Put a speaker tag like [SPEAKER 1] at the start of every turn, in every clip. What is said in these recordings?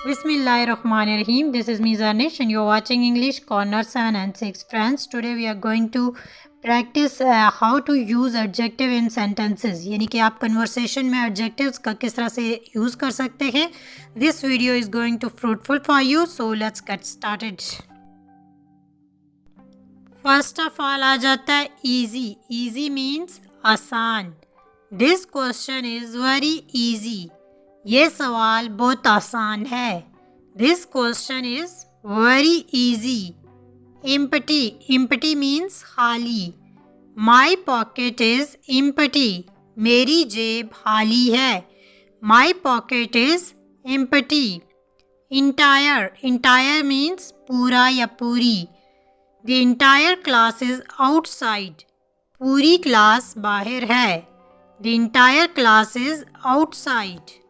[SPEAKER 1] Bismillahirrahmanirrahim. This is me Zarnish and you're watching English Corner 7 and 6. Friends, today we are going to practice how to use adjective in sentences. यानी कि आप conversation में adjectives का किस तरह से use कर सकते हैं. This video is going to fruitful for you. So let's get started. First of all आ जाता है easy. Easy means आसान. This question is very easy. ये सवाल बहुत आसान है. This question is very easy. Empty. Empty means खाली. My pocket is empty. मेरी जेब खाली है. My pocket is empty. Entire. Entire means पूरा या पूरी. The entire class is outside. पूरी क्लास बाहर है. The entire class is outside.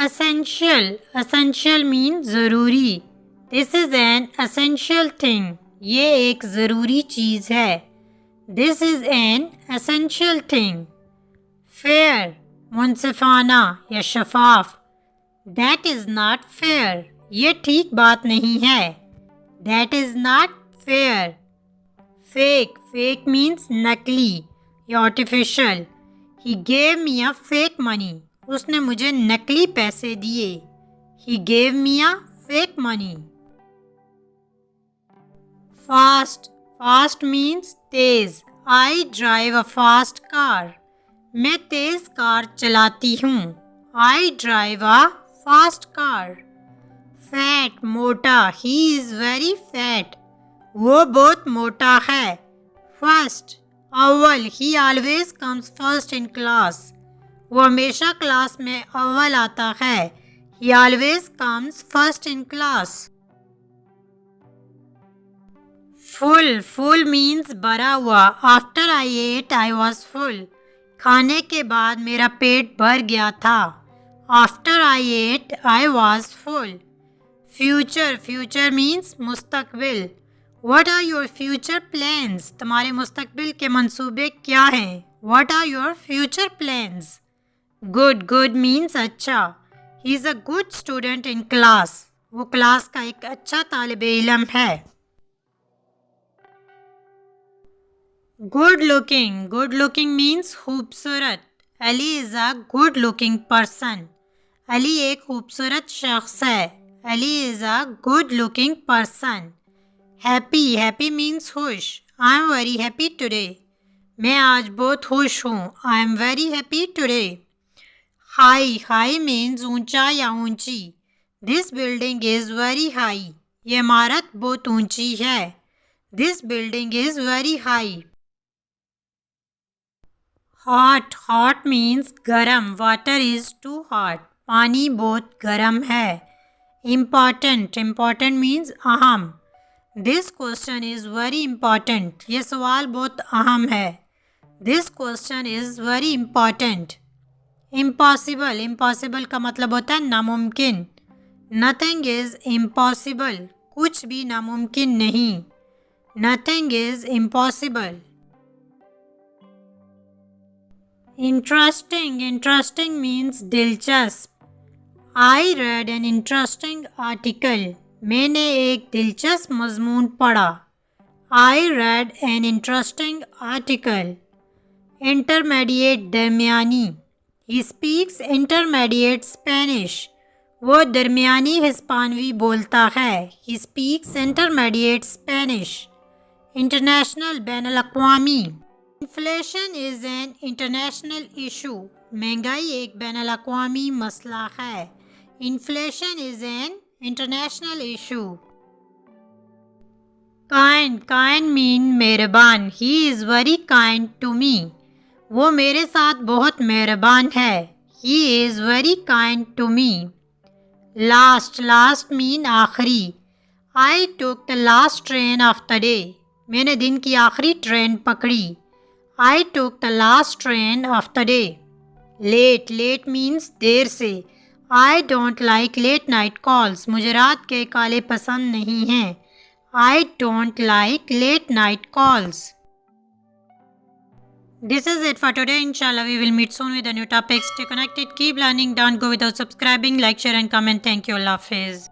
[SPEAKER 1] Essential. Essential means ज़रूरी. This is an essential thing. ये एक ज़रूरी चीज़ है. This is an essential thing. Fair. मुनसिफाना या शफाफ. That is not fair. ये ठीक बात नहीं है. That is not fair. Fake. Fake means नकली या artificial. He gave me a fake money. उसने मुझे नकली पैसे दिए. He gave me a fake money. Fast. Fast means Tej. I drive a fast car. मैं तेज कार चलाती हूँ. I drive a fast car. Fat. मोटा. He is very fat. वो बहुत मोटा है. First. अव्वल. He always comes first in class. वो हमेशा क्लास में अव्वल आता है. He always comes first in class. Full. Full means भरा हुआ. After I ate, I was full. खाने के बाद मेरा पेट भर गया था. After I ate, I was full. Future. Future means मुस्तकबिल. What are your future plans? तुम्हारे मुस्तकबिल के मंसूबे क्या हैं? What are your future plans? Good. Good means अच्छा. He is a good student in class. वो क्लास का एक अच्छा तालिबे इल्म है. Good looking. Good looking means खूबसूरत. Ali is a good looking person. Ali एक खूबसूरत शख्स है. Ali is a good looking person. Happy. Happy means खुश. I am very happy today. मैं आज बहुत खुश हूँ. I am very happy today. High. High means ऊंचा या ऊंची. This building is very high. ये इमारत बहुत ऊंची है. This building is very high. Hot. Hot means गरम. Water is too hot. पानी बहुत गरम है. Important. Important means अहम. This question is very important. ये सवाल बहुत अहम है. This question is very important. Impossible. Impossible का मतलब होता है नामुमकिन. Nothing is impossible. कुछ भी नामुमकिन नहीं. Nothing is impossible. Interesting. Interesting means दिलचस्प. I read an interesting article. मैंने एक दिलचस्प मज़मून पढ़ा. I read an interesting article. Intermediate. दरमियानी. He speaks intermediate Spanish. वो दरमियानी हिस्पानवी बोलता है. He speaks intermediate Spanish. International. बैनुल-अक़वामी. Inflation is an international issue. महंगाई एक बैनुल-अक़वामी मसला है. Inflation is an international issue. Kind. Kind mean मेहरबान. He is very kind to me. वो मेरे साथ बहुत मेहरबान है. He is very kind to me. Last. Last mean आखिरी. I took the last train of the day. मैंने दिन की आखिरी ट्रेन पकड़ी. I took the last train of the day. Late. Late means देर से. I don't like late night calls. मुझे रात के काले पसंद नहीं हैं. I don't like late night calls. This is it for today. Inshallah, we will meet soon with a new topic. Stay connected, keep learning. Don't go without subscribing. Like, share, and comment. Thank you. Allah Hafiz.